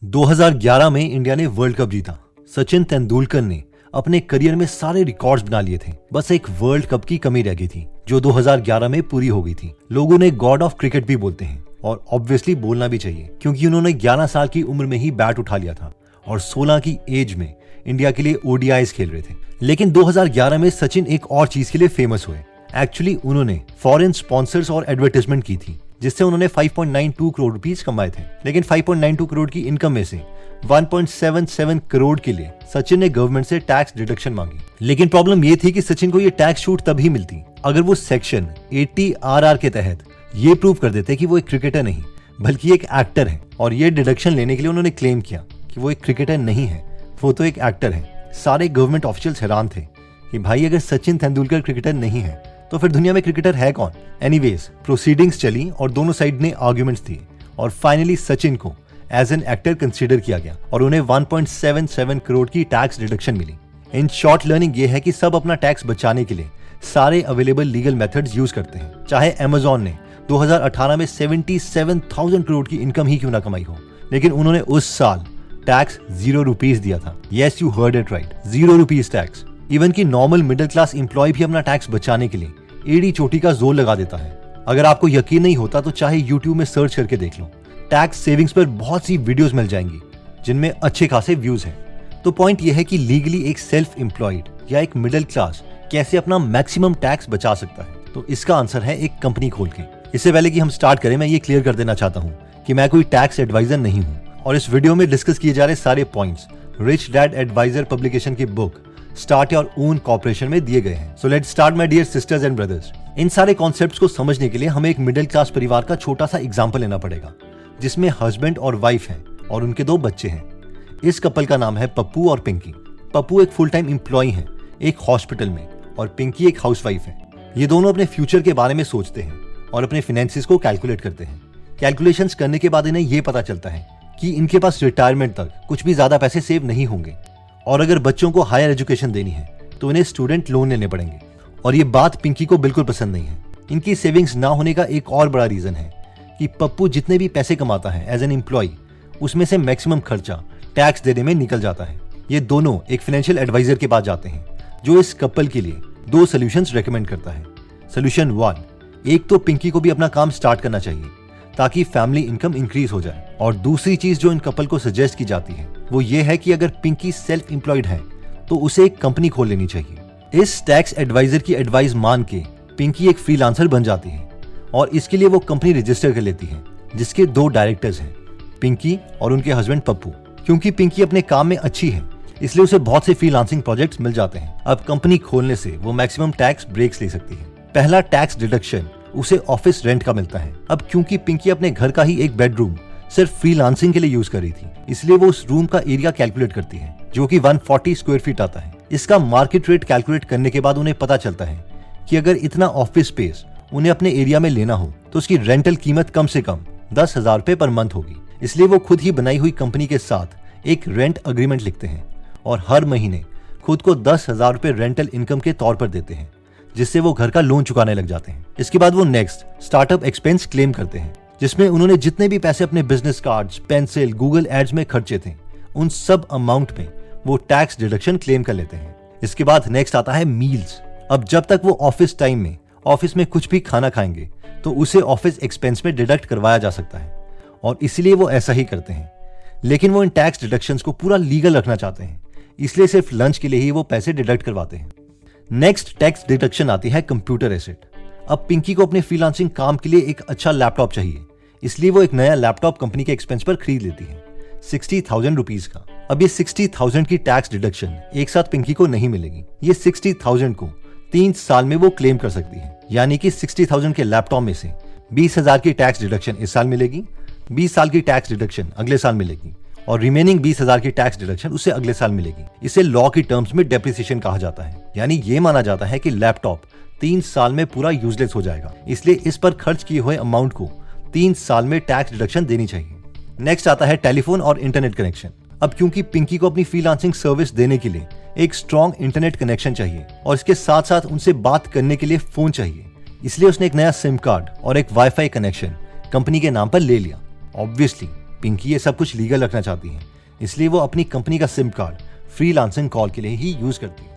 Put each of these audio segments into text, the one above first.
2011 में इंडिया ने world cup जीता। सचिन तेंदुलकर ने अपने करियर में सारे रिकॉर्ड्स बना लिए थे, बस एक वर्ल्ड कप की कमी रह गई थी जो 2011 में पूरी हो गई थी। लोग उन्हें गॉड ऑफ क्रिकेट भी बोलते हैं और ऑब्वियसली बोलना भी चाहिए क्योंकि उन्होंने 11 साल की उम्र में ही बैट उठा लिया था और 16 की एज में इंडिया के लिए ओडीआईज खेल रहे थे। लेकिन 2011 में सचिन एक और चीज के लिए फेमस हुए। एक्चुअली उन्होंने फॉरेन स्पॉन्सर्स और एडवर्टाइजमेंट की थी जिससे उन्होंने 5.92 करोड़ रुपीस कमाए थे। लेकिन 5.92 करोड़ की इनकम में से 1.77 करोड़ के लिए सचिन ने गवर्नमेंट से टैक्स डिडक्शन मांगी। लेकिन प्रॉब्लम ये थी कि सचिन को ये टैक्स छूट तभी मिलती अगर वो सेक्शन 80 RR के तहत ये प्रूव कर देते कि वो एक क्रिकेटर नहीं बल्कि एक एक्टर है। और ये डिडक्शन लेने के लिए उन्होंने क्लेम किया कि वो एक क्रिकेटर नहीं है, वो तो एक एक्टर है। सारे गवर्नमेंट ऑफिशियल्स हैरान थे कि भाई अगर सचिन तेंदुलकर क्रिकेटर नहीं है तो फिर दुनिया में क्रिकेटर है कौन। एनीवेज प्रोसीडिंग्स चली और दोनों साइड ने आर्ग्यूमेंट्स दिए और फाइनली सचिन को एज एन एक्टर कंसीडर किया गया और उन्हें 1.77 करोड़ की टैक्स डिडक्शन मिली। इन शॉर्ट लर्निंग ये है कि सब अपना टैक्स बचाने के लिए सारे अवेलेबल लीगल मेथड्स यूज करते हैं। चाहे अमेजॉन ने 2018 में 77,000 करोड़ की इनकम ही क्यों ना कमाई हो, लेकिन उन्होंने उस साल टैक्स 0 रुपीज दिया था। Yes you heard it right, 0 rupees tax. Even की नॉर्मल मिडिल क्लास एम्प्लॉय भी अपना टैक्स बचाने के लिए एड़ी चोटी का जोर लगा देता है। अगर आपको यकीन नहीं होता तो चाहे YouTube में सर्च करके देख लो, टैक्स सेविंग्स पर बहुत सी वीडियोस मिल जाएंगी जिनमें अच्छे खासे व्यूज हैं। तो पॉइंट यह है कि लीगली एक सेल्फ एम्प्लॉयड या एक मिडिल क्लास कैसे अपना मैक्सिमम टैक्स बचा सकता है। तो इसका आंसर है एक कंपनी खोल के। इससे पहले कि हम स्टार्ट करें मैं ये क्लियर कर देना चाहता हूँ कि मैं कोई टैक्स एडवाइजर नहीं हूँ और इस वीडियो में डिस्कस किए जा रहे सारे points rich dad advisor publication की book start your own corporation में दिए गए हैं। So let's start my dear sisters and brothers. इन सारे कॉन्सेप्ट्स को समझने के लिए हमें एक मिडिल क्लास परिवार का छोटा सा एग्जांपल लेना पड़ेगा जिसमें हस्बैंड और वाइफ हैं और उनके 2 बच्चे हैं। इस कपल का नाम है पप्पू और पिंकी। पप्पू एक फुल टाइम एम्प्लॉय है एक हॉस्पिटल में और पिंकी एक हाउसवाइफ है। ये दोनों अपने फ्यूचर के बारे में सोचते हैं और अपने फाइनेंसेस को कैलकुलेट करते हैं। कैलकुलेशंस करने के बाद इन्हें ये पता चलता है कि इनके पास रिटायरमेंट तक कुछ भी ज्यादा पैसे सेव नहीं होंगे और अगर बच्चों को हायर एजुकेशन देनी है तो इन्हें स्टूडेंट लोन लेने पड़ेंगे। और ये बात पिंकी को बिल्कुल पसंद नहीं है। इनकी सेविंग्स ना होने का एक और बड़ा रीजन है कि पप्पू जितने भी पैसे कमाता है एज एन एम्प्लॉय उसमें से मैक्सिमम खर्चा टैक्स देने में निकल जाता है। ये दोनों एक फाइनेंशियल एडवाइजर के पास जाते हैं जो इस कपल के लिए 2 सोल्यूशंस रेकमेंड करता है। सोल्यूशन 1, एक तो पिंकी को भी अपना काम स्टार्ट करना चाहिए ताकि फैमिली इनकम इंक्रीज हो जाए। और दूसरी चीज जो इन कपल को सजेस्ट की जाती है वो ये है कि अगर पिंकी सेल्फ एम्प्लॉयड है तो उसे एक कंपनी खोल लेनी चाहिए। इस टैक्स एडवाइजर की एडवाइस मान के पिंकी एक फ्रीलांसर बन जाती है और इसके लिए वो कंपनी रजिस्टर कर लेती है जिसके 2 डायरेक्टर्स हैं, पिंकी और उनके हस्बैंड पप्पू। क्योंकि पिंकी अपने काम में अच्छी है इसलिए उसे बहुत से फ्रीलांसिंग प्रोजेक्ट्स मिल जाते हैं। अब कंपनी खोलने से वो मैक्सिमम टैक्स ब्रेक्स ले सकती है। पहला टैक्स डिडक्शन उसे ऑफिस रेंट का मिलता है। अब क्योंकि पिंकी अपने घर का ही एक बेडरूम सिर्फ फ्रीलांसिंग के लिए यूज कर रही थी इसलिए वो उस रूम का एरिया कैलकुलेट करती है जो कि 140 स्क्वायर फीट आता है। इसका मार्केट रेट कैलकुलेट करने के बाद उन्हें पता चलता है कि अगर इतना ऑफिस स्पेस उन्हें अपने एरिया में लेना हो तो उसकी रेंटल कीमत कम से कम 10,000 रुपए पर मंथ होगी। इसलिए वो खुद ही बनाई हुई कंपनी के साथ एक रेंट अग्रीमेंट लिखते हैं और हर महीने खुद को 10,000 रुपए रेंटल इनकम के तौर पर देते हैं जिससे वो घर का लोन चुकाने लग जाते हैं। इसके बाद वो नेक्स्ट स्टार्टअप एक्सपेंस क्लेम करते हैं जिसमें उन्होंने जितने भी पैसे अपने business cards, pencil, Google ads में खर्चे थे उन सब अमाउंट में वो टैक्स डिडक्शन क्लेम कर लेते हैं। इसके बाद नेक्स्ट आता है मील्स। अब जब तक वो ऑफिस टाइम में ऑफिस में कुछ भी खाना खाएंगे तो उसे ऑफिस एक्सपेंस में डिडक्ट करवाया जा सकता है और इसलिए वो ऐसा ही करते हैं। लेकिन वो इन टैक्स डिडक्शंस को पूरा लीगल रखना चाहते हैं इसलिए सिर्फ लंच के लिए ही वो पैसे डिडक्ट करवाते हैं। नेक्स्ट टैक्स डिडक्शन आती है कंप्यूटर एसेट। अब पिंकी को अपने फ्रीलांसिंग काम के लिए एक अच्छा लैपटॉप चाहिए इसलिए वो एक नया लैपटॉप कंपनी के एक्सपेंस पर खरीद लेती है 60,000 रुपीज का। अब ये 60,000 की टैक्स डिडक्शन एक साथ पिंकी को नहीं मिलेगी। ये 60,000 को 3 साल में वो क्लेम कर सकती है। यानी कि 60,000 के लैपटॉप में से 20,000 की टैक्स डिडक्शन इस साल मिलेगी, 20 साल की टैक्स डिडक्शन अगले साल मिलेगी और रिमेनिंग 20,000 की टैक्स डिडक्शन उसे अगले साल मिलेगी। इसे लॉ की टर्म्स में डेप्रिसिएशन कहा जाता है। यानी ये माना जाता है कि लैपटॉप 3 साल में पूरा यूजलेस हो जाएगा इसलिए इस पर खर्च किए हुए अमाउंट को 3 साल में टैक्स डिडक्शन देनी चाहिए। नेक्स्ट आता है टेलीफोन और इंटरनेट कनेक्शन। अब क्योंकि पिंकी को अपनी फ्रीलांसिंग सर्विस देने के लिए एक स्ट्रॉन्ग इंटरनेट कनेक्शन चाहिए और इसके साथ साथ उनसे बात करने के लिए फोन चाहिए इसलिए उसने एक नया सिम कार्ड और एक वाईफाई कनेक्शन कंपनी के नाम पर ले लिया। ऑब्वियसली पिंकी ये सब कुछ लीगल रखना चाहती है, इसलिए वो अपनी कंपनी का सिम कार्ड फ्रीलांसिंग कॉल के लिए ही यूज करती है।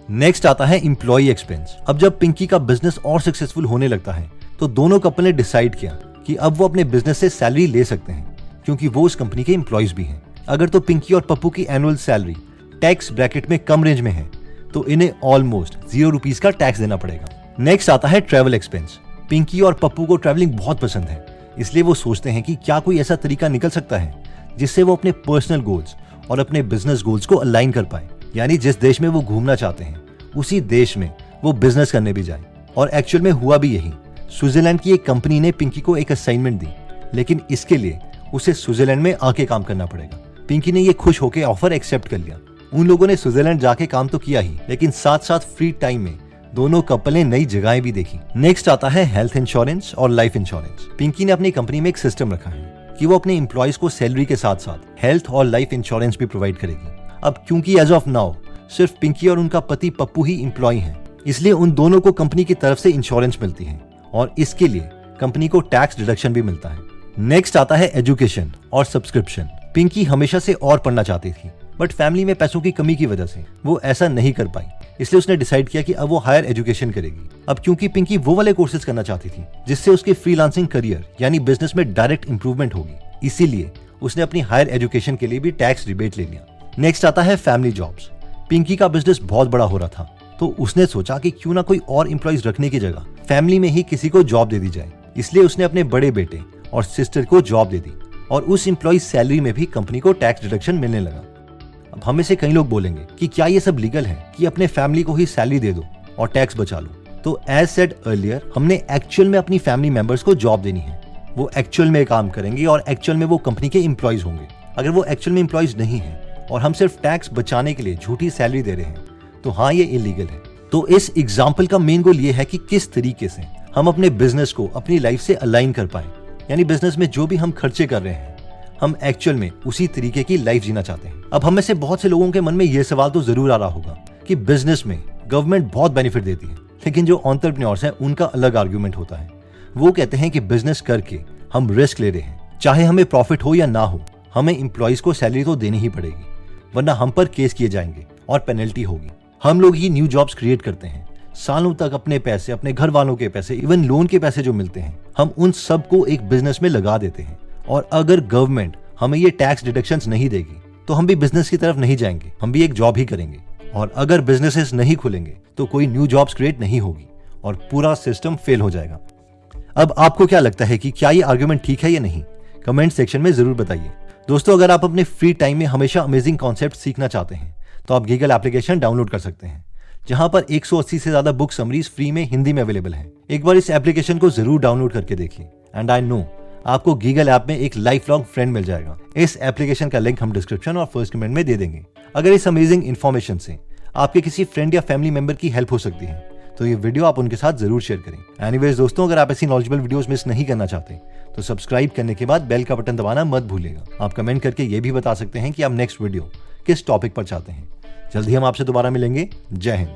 नेक्स्ट आता है एम्प्लॉय एक्सपेंस। अब जब पिंकी का बिजनेस और सक्सेसफुल होने लगता है तो दोनों कपल ने डिसाइड किया कि अब वो अपने बिजनेस से सैलरी ले सकते हैं, क्योंकि वो उस कंपनी के एम्प्लॉयज भी हैं। अगर तो पिंकी और पप्पू की एनुअल सैलरी टैक्स ब्रैकेट में कम रेंज में है तो इन्हें ऑलमोस्ट 0 रुपीज का टैक्स देना पड़ेगा। नेक्स्ट आता है ट्रैवल एक्सपेंस। पिंकी और पप्पू को ट्रैवलिंग बहुत पसंद है, इसलिए वो सोचते हैं कि क्या कोई ऐसा तरीका निकल सकता है जिससे वो अपने पर्सनल गोल्स और अपने बिजनेस गोल्स को अलाइन कर पाए, यानी जिस देश में वो घूमना चाहते हैं उसी देश में वो बिजनेस करने भी जाए। और एक्चुअल में हुआ भी यही। स्विट्जरलैंड की एक कंपनी ने पिंकी को एक असाइनमेंट दी, लेकिन इसके लिए उसे स्विट्जरलैंड में आके काम करना पड़ेगा। पिंकी ने ये खुश होकर ऑफर एक्सेप्ट कर लिया। उन लोगों ने स्विट्जरलैंड जाके काम तो किया ही, लेकिन साथ साथ फ्री टाइम में दोनों कपल ने नई जगहें भी देखी। नेक्स्ट आता है हेल्थ इंश्योरेंस और लाइफ इंश्योरेंस। पिंकी ने अपनी कंपनी में एक सिस्टम रखा है कि वो अपने एम्प्लॉयज को सैलरी के साथ साथ हेल्थ और लाइफ इंश्योरेंस भी प्रोवाइड करेगी। अब क्योंकि एज ऑफ नाउ सिर्फ पिंकी और उनका पति पप्पू ही एम्प्लॉय हैं, इसलिए उन दोनों को कंपनी की तरफ से इंश्योरेंस मिलती है और इसके लिए कंपनी को टैक्स डिडक्शन भी मिलता है। नेक्स्ट आता है एजुकेशन और सब्सक्रिप्शन। पिंकी हमेशा से और पढ़ना चाहती थी, बट फैमिली में पैसों की कमी की वजह से वो ऐसा नहीं कर पाई, इसलिए उसने डिसाइड किया कि अब वो हायर एजुकेशन करेगी। अब क्योंकि पिंकी वो वाले कोर्सेज करना चाहती थी जिससे उसके फ्रीलांसिंग करियर यानी बिजनेस में डायरेक्ट इंप्रूवमेंट होगी, इसीलिए उसने अपनी हायर एजुकेशन के लिए भी टैक्स रिबेट ले लिया। नेक्स्ट आता है फैमिली जॉब्स। पिंकी का बिजनेस बहुत बड़ा हो रहा था, तो उसने सोचा कि क्यों ना कोई और एम्प्लॉयज रखने की जगह फैमिली में ही किसी को जॉब दे दी जाए, इसलिए उसने अपने बड़े बेटे और सिस्टर को जॉब दे दी और उस एम्प्लॉय सैलरी में भी कंपनी को टैक्स डिडक्शन मिलने लगा। अब हमें से कई लोग बोलेंगे कि क्या ये सब लीगल है कि अपने फैमिली को ही सैलरी दे दो और टैक्स बचा लो। तो एज सेड अर्लियर, हमने एक्चुअल में अपनी फैमिली मेंबर्स को जॉब देनी है। वो एक्चुअल में काम करेंगे और एक्चुअल में वो कंपनी के एम्प्लॉयज होंगे। अगर वो एक्चुअल में एम्प्लॉयज नहीं है और हम सिर्फ टैक्स बचाने के लिए झूठी सैलरी दे रहे हैं तो हाँ, ये इलीगल है। तो इस एग्जाम्पल का मेन गोल ये है कि किस तरीके से हम अपने बिजनेस को अपनी लाइफ से अलाइन कर पाए, यानी बिजनेस में जो भी हम खर्चे कर रहे हैं हम एक्चुअल में उसी तरीके की लाइफ जीना चाहते हैं। अब हम में से बहुत से लोगों के मन में ये सवाल तो जरूर आ रहा होगा कि बिजनेस में गवर्नमेंट बहुत बेनिफिट देती है, लेकिन जो एंटरप्रेन्योर्स हैं उनका अलग आर्ग्यूमेंट होता है। वो कहते हैं कि बिजनेस करके हम रिस्क ले रहे हैं, चाहे हमें प्रॉफिट हो या ना हो, हमें एम्प्लॉयज को सैलरी तो देनी ही पड़ेगी, वरना हम पर केस किए जाएंगे और पेनल्टी होगी। हम लोग ही न्यू जॉब्स क्रिएट करते हैं, सालों तक अपने पैसे, अपने घर वालों के पैसे, इवन लोन के पैसे जो मिलते हैं, हम उन सब को एक बिजनेस में लगा देते हैं। और अगर गवर्नमेंट हमें ये टैक्स डिडक्शंस नहीं देगी तो हम भी बिजनेस की तरफ नहीं जाएंगे, हम भी एक जॉब ही करेंगे। और अगर बिजनेसेस नहीं खुलेंगे तो कोई न्यू जॉब्स क्रिएट नहीं होगी और पूरा सिस्टम फेल हो जाएगा। अब आपको क्या लगता है कि क्या ये आर्गुमेंट ठीक है या नहीं? कमेंट सेक्शन में जरूर बताइए। दोस्तों, अगर आप अपने फ्री टाइम में हमेशा अमेजिंग कॉन्सेप्ट सीखना चाहते हैं तो आप गीगल एप्लीकेशन डाउनलोड कर सकते हैं, जहां पर 180 से ज्यादा बुक समरीज फ्री में हिंदी में अवेलेबल है। एक बार इस एप्लीकेशन को जरूर डाउनलोड करके देखिए एंड आई नो आपको गीगल ऐप में एक लाइफ लॉन्ग फ्रेंड मिल जाएगा। इस एप्लीकेशन का लिंक हम डिस्क्रिप्शन और फर्स्ट कमेंट में दे देंगे। अगर इस अमेजिंग इन्फॉर्मेशन से आपके किसी फ्रेंड या फैमिली मेंबर की हेल्प हो सकती है तो ये वीडियो आप उनके साथ जरूर शेयर करें। एनीवेज दोस्तों, अगर आप ऐसी नॉलेजेबल वीडियोस मिस नहीं करना चाहते तो सब्सक्राइब करने के बाद बेल का बटन दबाना मत भूलिएगा। आप कमेंट करके ये भी बता सकते हैं कि आप नेक्स्ट वीडियो किस टॉपिक पर चाहते हैं। जल्दी हम आपसे दोबारा मिलेंगे। जय हिंद।